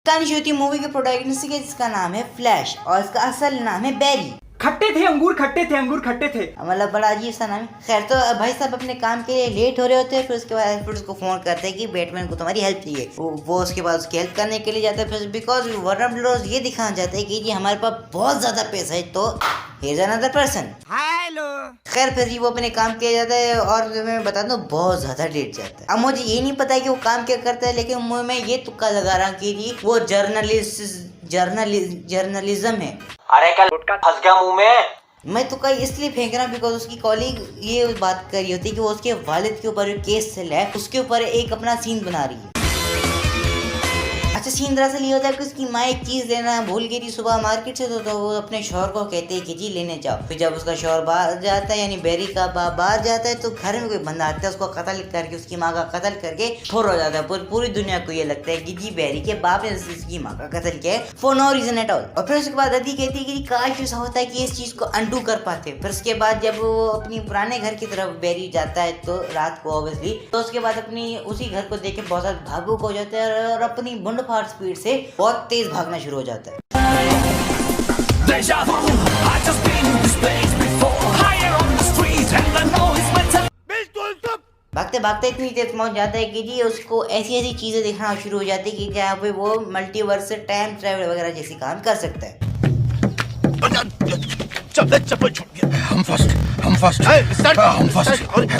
कहानी होती है मूवी के प्रोटैगनिस्ट की, जिसका नाम है फ्लैश और इसका असल नाम है बैरी। खट्टे थे अंगूर, खट्टे थे अंगूर, खट्टे थे। मतलब बड़ा अजीब सा नाम है। खैर, तो भाई साहब अपने काम के लिए लेट हो रहे होते हैं, फिर उसके बाद फिर उसको फोन करते हैं कि बैटमैन को तुम्हारी हेल्प चाहिए। वो उसके बाद उसकी हेल्प करने के लिए जाता है, फिर बिकॉज वार्नर ब्रदर्स ये दिखाना चाहते हैं कि जी हमारे पास बहुत ज्यादा पैसा है, तो here's another person। हेलो। खैर फिर जी वो अपने काम किया जाता है और मैं बता दूं बहुत ज्यादा लेट जाता है। अब मुझे ये नहीं पता है कि वो काम क्या करता है, लेकिन मैं ये तुक्का लगा रहा हूँ कि जी वो जर्नलिज्म है। अरे कल फंस गया मुंह में। मैं तो कहीं इसलिए फेंक रहा हूँ बिकॉज उसकी कॉलीग ये बात कर रही होती है कि वो उसके वालिद के ऊपर केस चल रहा है, उसके ऊपर एक अपना सीन बना रही है। अच्छा, सीन दरअसल ये होता है कि उसकी माँ एक चीज़ लेना भूल गई थी सुबह मार्केट से, तो वो अपने शौहर को कहते हैं कि जी लेने जाओ। फिर जब उसका शौहर बाहर जाता है, यानी बैरी का बाप बाहर जाता है, तो घर में कोई बंदा आता है, उसको कत्ल करके उसकी माँ का कत्ल करके फौर हो जाता है। पूरी दुनिया को ये लगता है कि जी बैरी के बाप ने उसकी माँ का कत्ल किया है for no reason at all. और फिर उसके बाद अदी कहती है कि काश ऐसा होता है कि इस चीज़ को अनडू कर पाते। फिर उसके बाद जब वो अपनी पुराने घर की तरफ बैरी जाता है, तो रात को ऑब्वियसली, तो उसके बाद अपनी उसी घर को देख के बहुत ज्यादा भावुक हो जाता है और अपनी बुंड फाड़ स्पीड से बहुत तेज भागना शुरू हो जाता है। भागते भागते इतनी तेज पहुंच जाता है कि जी उसको ऐसी ऐसी चीजें दिखना शुरू हो जाती है कि जहाँ पे वो मल्टीवर्स से टाइम ट्रैवल वगैरह जैसी काम कर सकता है। चप्पल छूट गया। हम फर्स्ट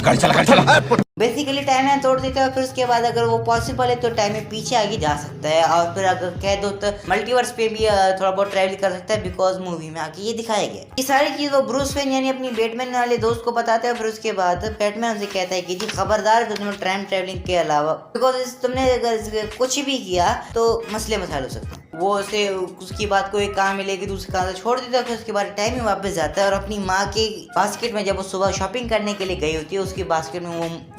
गाड़ी चला। बेसिकली टाइम में तोड़ देता है। फिर उसके बाद अगर वो पॉसिबल है तो टाइम में पीछे आगे जा सकता है, और फिर अगर कह दो तो मल्टीवर्स पे भी थोड़ा बहुत ट्रैवल कर सकता है, बिकॉज मूवी में आगे ये दिखाया गया। ये सारी चीज वो ब्रूस वेन यानी अपनी बैटमैन वाले दोस्त को बताता है। फिर उसके बाद बैटमैन उनसे कहता है कि जी खबरदार तुमने टाइम ट्रैवलिंग के अलावा, बिकॉज तुमने अगर कुछ भी किया तो मसले मसाइल हो सकते हैं। वो उसे उसकी बात को एक काम मिलेगी दूसरे काम से छोड़ देता है। फिर उसके बाद टाइम में वापस जाता है और अपनी माँ के बास्केट में, जब वो सुबह शॉपिंग करने के लिए गई होती है, उसकी बास्केट में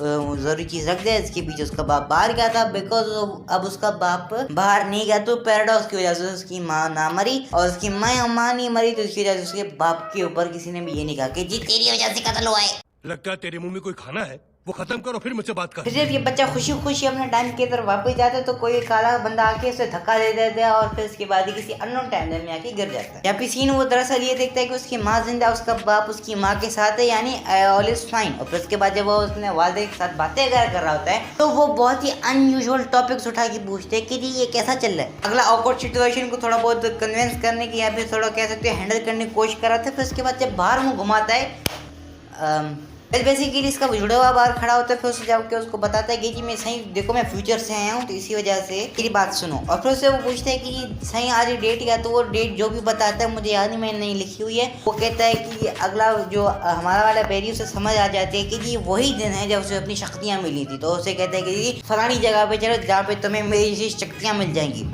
वो जरूरी चीज रख दिया। इसके पीछे उसका बाप बाहर गया था, बिकॉज अब उसका बाप बाहर नहीं गया तो पैराडॉक्स की वजह से उसकी माँ ना मरी, और उसकी माँ नहीं मरी तो इसकी वजह से उसके बाप के ऊपर किसी ने भी ये नहीं कहा कि जी तेरी वजह से कत्ल हुआ है। लगता है तेरे मुंह में कोई खाना है, वो खत्म करो फिर मुझसे बात कर। फिर जब ये बच्चा खुशी खुशी अपने टाइम की तरफ वापस जाता है, तो कोई काला बंदा आके उसे धक्का दे देता है और फिर उसके बाद ही किसी अननोन टाइम में आके गिर जाता है। यहाँ पे सीन वो दरअसल ये देखता है कि उसकी माँ जिंदा, उसका बाप उसकी माँ के साथ है, यानी ऑल इज फाइन। और फिर उसके बाद जब वो उसने वादे के साथ बातें कर रहा होता है, तो वो बहुत ही अनयूजुअल टॉपिक्स उठा के पूछते हैं कि जी ये कैसा चल रहा है। अगला ऑकवर्ड सिचुएशन को थोड़ा बहुत कन्विंस करने की या फिर थोड़ा कह सकते हैं हैंडल करने की कोशिश कर रहा था। फिर उसके बाद जब बाहर मुँह घुमाता है, बेसिकली इसका जुड़ा हुआ बाहर खड़ा होता है। फिर उससे जाके उसको बताता है कि जी मैं सही देखो मैं फ्यूचर से आया हूँ, तो इसी वजह से मेरी बात सुनो। और फिर उससे वो पूछता है कि सही आज डेट क्या, तो वो डेट जो भी बताता है मुझे याद नहीं, मैंने नहीं लिखी हुई है। वो कहता है कि अगला जो हमारा वाला बैरी, उसे समझ आ जाती है कि जी वही दिन है जब उसे अपनी शक्तियाँ मिली थी। तो उसे कहता है कि जी फलानी जगह पे चलो जहाँ पे तुम्हें मेरी शक्तियाँ मिल जाएंगी।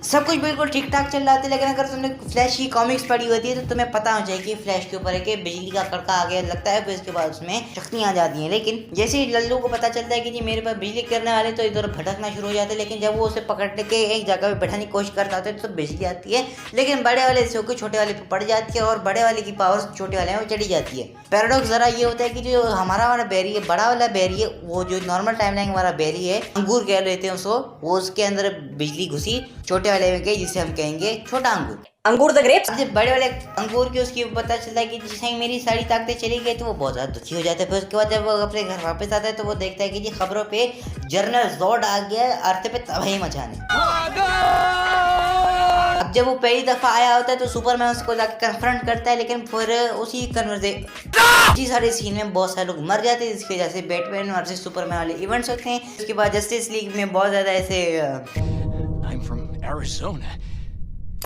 सब कुछ बिल्कुल ठीक ठाक चल रहा था, लेकिन अगर तुमने फ्लैश की कॉमिक्स पढ़ी होती है तो तुम्हें पता हो जाए कि फ्लैश के ऊपर है कि बिजली का कड़का आ गया लगता है, फिर इसके बाद उसमें शक्तियाँ आ जाती हैं। लेकिन जैसे ही लल्लू को पता चलता है कि जी मेरे पास बिजली करने वाले, तो इधर भटकना शुरू हो जाता है। लेकिन जब वो उसे पकड़ने के एक जगह पे बैठाने की कोशिश करता है तो बिजली आती है, लेकिन बड़े वाले से होकर छोटे वाले पे पड़ जाती है और बड़े वाले की पावर छोटे वाले में चढ़ी जाती है। पैराडॉक्स जरा ये होता है कि जो हमारा वाला बैरी है, बड़ा वाला बैरी है, वो जो नॉर्मल टाइमलाइन वाला बैरी है, अंगूर कह लेते हैं उसको, वो उसके अंदर बिजली घुसी छोटे वाले में गई, जिसे हम कहेंगे छोटा अंगूर द ग्रेप्स। जब बड़े वाले अंगूर की उसकी पता चलता है कि जैसे ही मेरी सारी ताकतें चली गई, तो वो बहुत ज्यादा दुखी हो जाता है। फिर उसके बाद जब वो अपने घर वापस आता है, तो वो देखता है कि जी खबरों पे जनरल जोर्ड आ गया अर्थ पे तबाही मचाने। अब जब वो पहली दफा आया होता है तो सुपरमैन उसको जाकर कन्फ्रंट करता है, लेकिन फिर उसी सारे सीन में बहुत सारे लोग मर जाते हैं, जिसकी वजह से बैटमैन वर्सेस सुपरमैन वाले इवेंट्स होते हैं। उसके बाद जस्टिस लीग में बहुत ज्यादा ऐसे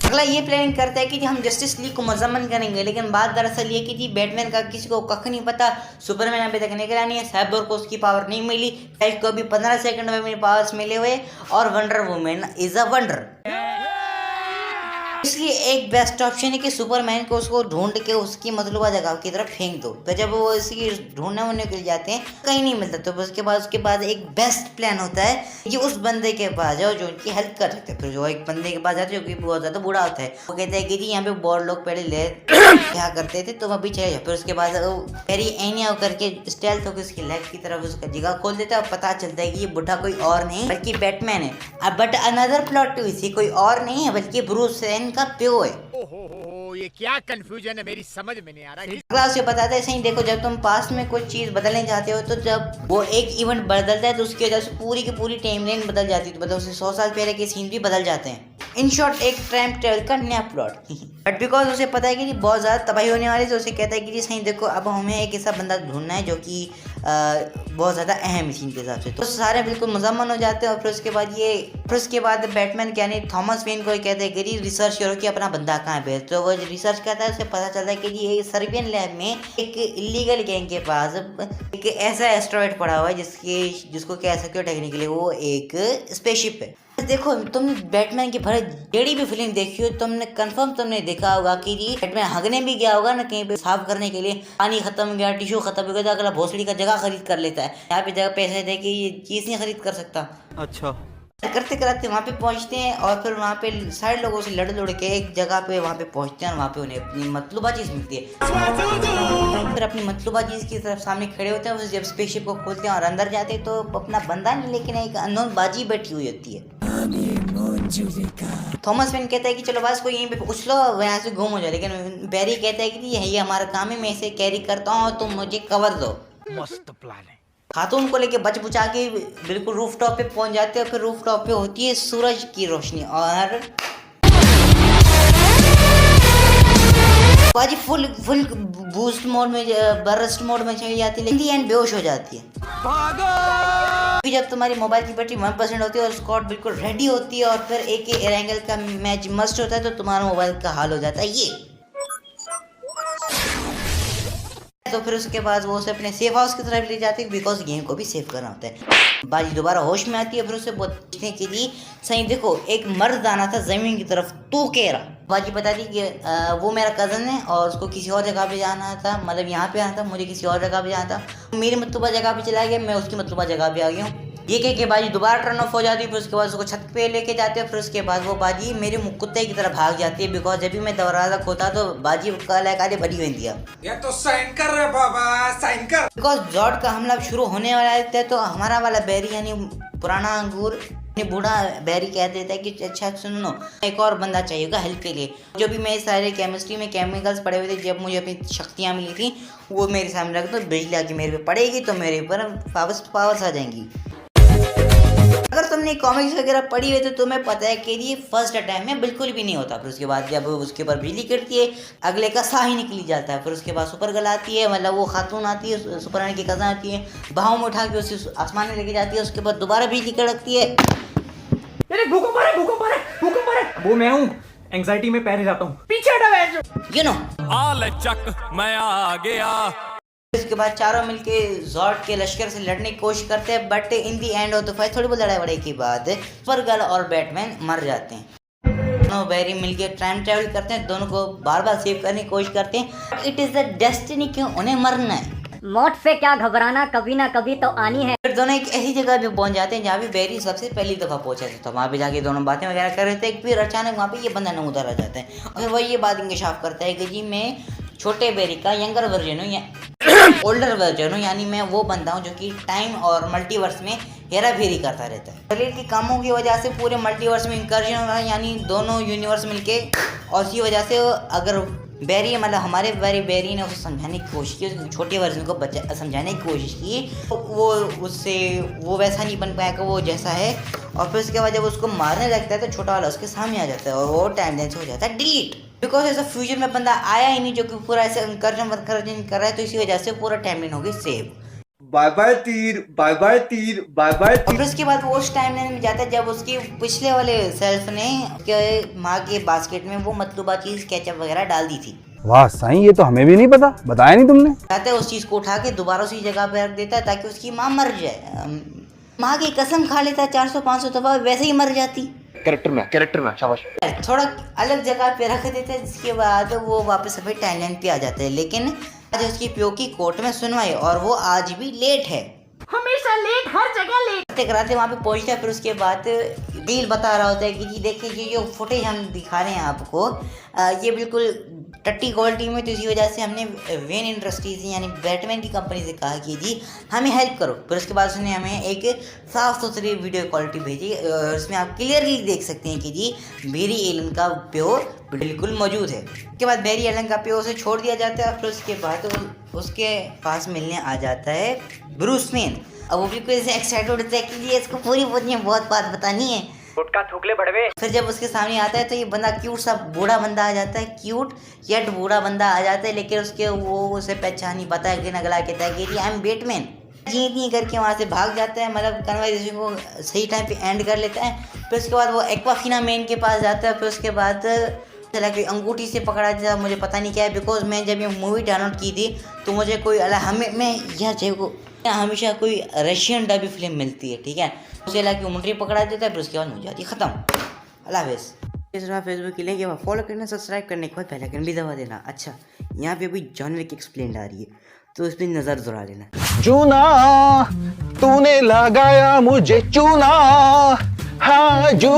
अगला ये प्लानिंग करता है कि हम जस्टिस लीग को मुजम्मन करेंगे, लेकिन बात दरअसल ये कि जी बैटमैन का किसी को कख नहीं पता, सुपरमैन अभी तक निकला नहीं है, साइबर को उसकी पावर नहीं मिली, फ्लैश को अभी 15 सेकंड में मेरे पावर्स मिले हुए, और wonder women is a wonder. इसलिए एक बेस्ट ऑप्शन है कि सुपरमैन को उसको ढूंढ के उसकी मतलूबा जगह की तरफ फेंक दो। तो जब वो इसकी ढूंढने वूढने के लिए जाते हैं कहीं नहीं मिलता, तो उसके बाद एक बेस्ट प्लान होता है कि उस बंदे के पास जाओ जो उनकी हेल्प कर सकते हैं। फिर जो एक बंदे के पास जाते हैं जो कि बहुत ज़्यादा बूढ़ा होता है, वो कहता है कि जी यहाँ पे बहुत लोग पहले ले क्या करते थे, तुम अभी चले जाओ। फिर उसके बाद पेरी एनिया करके स्टेल्थ होकर उसकी लेग की तरफ उसका जगह खोल देता है और पता चलता है कि ये बुढ़ा कोई और नहीं बल्कि बैटमैन है। अब बट अनदर प्लॉट ट्विस्ट, कोई और नहीं है बल्कि ब्रूस वेन का प्यो है। ये क्या कंफ्यूजन है, मेरी समझ में नहीं आ रहा। अगला उसे बताता है सही देखो, जब तुम पास्ट में कुछ चीज बदलने चाहते हो तो जब वो एक इवेंट बदलता है तो उसकी वजह से पूरी की पूरी टाइमलाइन बदल जाती है, तो मतलब उसे 100 साल पहले के सीन भी बदल जाते हैं। इन शॉर्ट एक टाइम ट्रेवल का नया प्लॉट। बट बिकॉज उसे पता है कि बहुत ज़्यादा तबाही होने वाली है, तो उसे कहता है कि जी सही देखो अब हमें एक ऐसा बंदा ढूंढना है जो कि बहुत ज़्यादा अहम है सीन के हिसाब से। तो सारे बिल्कुल मुजम्मन हो जाते हैं और फिर उसके बाद बैटमैन यानी थॉमस वेन को कहते हैं कि जी रिसर्च करो कि अपना बंदा कहाँ पे है। तो वो रिसर्च करता है, उसे पता चलता है कि जी ये सर्बियन लैब में एक इलीगल गैंग के पास एक ऐसा एस्ट्रॉइड पड़ा हुआ है जिसको कह सकते हो टेक्निकली वो एक स्पेसशिप है। देखो तुम बैटमैन की भर जेडी भी फिल्म देखी हो, तुमने देखा होगा कि जी बैटमैन हगने भी गया होगा ना कहीं पे साफ करने के लिए, पानी खत्म हो गया, टिश्यू खत्म हो गया, तो अगला भोसड़ी का जगह खरीद कर लेता है। यहाँ पे जगह पैसे दे के ये चीज नहीं खरीद कर सकता। अच्छा। करते करते वहाँ पे पहुँचते हैं और फिर वहाँ पे सारे लोगों से लड़ के एक जगह पे वहाँ पे पहुँचते हैं और वहाँ पे उन्हें अपनी मतलूबा चीज़ मिलती है। फिर अपनी मतलूबा चीज़ की तरफ सामने खड़े होते हैं, जब स्पेसशिप को खोलते हैं और अंदर जाते हैं तो अपना बंदा नहीं लेकिन एक अननोन बाजी बैठी हुई होती है। थॉमस वेन कहता है कि चलो बस कोई यहीं पे उछलो यहाँ से घूम हो जाए, लेकिन बैरी कहता है कि ये हमारा काम है, मैं इसे कैरी करता हूँ और तुम मुझे कवर दो। मस्त प्लान है। खातून को लेके बच बुचा के बिल्कुल रूफ टॉप पे पहुंच जाते हैं। फिर रूफ टॉप पे होती है सूरज की रोशनी और बाजी फुल बूस्ट मोड में बर्स्ट मोड में चली जाती है, लेकिन एंड बेहोश हो जाती है। भागो! जब तुम्हारी मोबाइल की बैटरी 1% होती है और स्कॉट बिल्कुल रेडी होती है और फिर एक एंगल का मैच मस्ट होता है तो तुम्हारा मोबाइल का हाल हो जाता है ये। तो फिर उसके बाद वो उसे अपने सेफ हाउस की तरफ ले जाते हैं बिकॉज गेम को भी सेव करना होता है। बाजी दोबारा होश में आती है, फिर उसे पूछने के लिए सही देखो एक मर्द आना था जमीन की तरफ, तू कह रहा। बाजी बताती कि वो मेरा कज़न है और उसको किसी और जगह पे जाना था, मतलब यहाँ पे आना था, मुझे किसी और जगह पे जाना था, मेरी मतलूबा जगह पे चला गया, मैं उसकी मतलूबा जगह पे आ गया हूँ। ये कह के बाजी दोबारा टर्न ऑफ हो जाती है। फिर उसके बाद उसको छत पे लेके जाते हैं। फिर उसके बाद वो बाजी मेरे कुत्ते की तरफ भाग जाती है बिकॉज जब भी मैं दरवाजा खोता तो बाजी काले भरी हुई दिया। ये तो साइन कर रहे बाबा, साइन कर। बिकॉज जॉर्ड का हमला शुरू होने वाला है तो हमारा वाला बैरी यानी पुराना अंगूर बूढ़ा बैरी कह देता है कि अच्छा सुनो एक और बंदा चाहिए होगा हेल्प के लिए। जो भी मैं सारे केमिस्ट्री में केमिकल्स पड़े हुए थे, जब मुझे अपनी शक्तियाँ मिली थी वो मेरे सामने रख दो, बिजली आके मेरे पे पड़ेगी तो मेरे ऊपर पावर्स आ जाएंगी। अगर तुमने कॉमिक्स वगैरह पढ़ी हुई तो तुम्हें पता है कि ये फर्स्ट अटैम्प में बिल्कुल भी नहीं होता। फिर उसके बाद जब उसके ऊपर बिजली गिरती है अगले का साह ही निकली जाता है। फिर उसके बाद सुपर गर्ल आती है, मतलब वो खातून आती है, सुपरमैन की कज़न आती है, बाहों में उठा के उसे आसमान में लेके जाती है। उसके बाद दोबारा बिजली कड़कती है। भूकंप आ रहा है। वो मैं हूँ, एंजाइटी में पैर हिलाता हूँ, पीछे हटा यू नो चक मैं आ गया। इसके बाद चारों मिलके जॉर्ड के लश्कर से लड़ने की कोशिश करते हैं but in the end of the fight थोड़ी बहुत लड़ाई वड़ाई के बाद सुपर गर्ल और बैटमैन मर जाते हैं। दोनों बैरी मिलके टाइम ट्रैवल करते हैं, दोनों को बार बार सेव करने की कोशिश करते हैं। इट इज द डेस्टिनी कि उन्हें मरना है, मौत से क्या घबराना, कभी ना कभी तो आनी है। फिर दोनों एक ऐसी जगह पे पहुंच जाते हैं जहाँ पे बैरी सबसे पहली दफा पहुंचा था। तो वहाँ पे जाके दोनों बातें वगैरह कर रहे थे, फिर अचानक वहाँ पे ये बंदा न उतर आ जाता है और वह ये बात इंकशाफ करता है कि जी मैं छोटे बैरी का यंगर वर्जन हूँ या ओल्डर वर्जन हूँ, यानी मैं वो बंदा हूँ जो कि टाइम और मल्टीवर्स में हेरा फेरी करता रहता है। शरीर के कामों की वजह से पूरे मल्टीवर्स में इंकर्जन हो रहा है, यानी दोनों यूनिवर्स मिलके, और इसी वजह से अगर बैरी मतलब हमारे बैरी ने उसे समझाने की कोशिश की, छोटे वर्जन को समझाने की कोशिश की, तो वो उससे वो वैसा नहीं बन पाएगा वो जैसा है। और फिर उसके बाद जब उसको मारने लगता है तो छोटा वाला उसके सामने आ जाता है और वो टाइम लाइन से हो जाता है डिलीट। बिकॉज ऐसा फ्यूचर में बंदा आया ही नहीं जो कि पूरा ऐसे इंकर्जन कर रहा है, तो इसी वजह से पूरा टाइम लाइन हो गई सेव। बाय बाय तीर, बाय बाय तीर, बाय बाय तीर। और फिर उसके बाद वो उस टाइम लाइन में जाता है जब उसके पिछले वाले सेल्फ ने उसके माँ के बास्केट में वो मतलूबा चीज केचप वगैरह डाल दी थी। वाह साईं, ये तो हमें भी नहीं पता, बताया नहीं तुमने। जाता है उस चीज को उठा के दोबारा उसी जगह पे रख देता है ताकि उसकी माँ मर जाए। माँ की कसम खा लेता है 400-500 दफा, वैसे ही मर जाती। कैरेक्टर में शाबाश। थोड़ा अलग जगह पे रख देते हैं, जिसके बाद वो वापस अपने टाइमलाइन पे आ जाते हैं। लेकिन आज उसकी पियो की कोर्ट में सुनवाई और वो आज भी लेट है, हमेशा लेट, हर जगह लेट। कराते वहाँ पे पहुँचता है। फिर उसके बाद डील बता रहा होता है कि जी देखिए ये जो फुटेज हम दिखा रहे हैं आपको, ये बिल्कुल टट्टी क्वालिटी में, तो इसी वजह से हमने वेन इंडस्ट्रीज यानी बैटमैन की कंपनी से कहा कि जी हमें हेल्प करो। फिर उसके बाद उसने हमें एक साफ़ सुथरी वीडियो क्वालिटी भेजी, उसमें आप क्लियरली देख सकते हैं कि जी बैरी एलन का प्यो बिल्कुल मौजूद है। उसके बाद बैरी एलन का प्यो उसे छोड़ दिया जाता है। फिर उसके बाद उसके पास मिलने आ जाता है ब्रूस वेन। अब वो बिल्कुल ऐसे एक्साइटेड होता है कि ये इसको पूरी बहुत बात बतानी है। गुटका थूकले बड़वे। फिर जब उसके सामने आता है तो ये बंदा क्यूट सा बूढ़ा बंदा आ जाता है, क्यूट येट बूढ़ा बंदा आ जाता है। लेकिन उसके वो उसे पहचान नहीं पाता है, गिना गला कहता है कि आई एम बैटमैन। जी करके वहाँ से भाग जाता है, मतलब कन्वर्सेशन को सही टाइम पे एंड कर लेता है। फिर उसके बाद वो एक्वाफिना मैन के पास जाता है। फिर उसके बाद चला कि अंगूठी से पकड़ा जाता, मुझे पता नहीं क्या है, बिकॉज मैं जब ये मूवी डाउनलोड की थी तो मुझे कोई मैं यह चाहिए को हमेशा कोई रशियन डबी फिल्म मिलती है, ठीक है। उसे लगा कि मुंडरी पकड़ा देता है, फिर उसके बाद हो जाती है ख़त्म। अल्लाह हाफ़िज़। इस तरह फेसबुक के लिए फॉलो करना, सब्सक्राइब करने के बाद बेल आइकन भी दबा देना। अच्छा, यहाँ पे अभी जॉनर की एक्सप्लेन आ रही है तो उस पर नज़र दौड़ा लेना। चूना तूने लगाया मुझे चूना, हाँ जू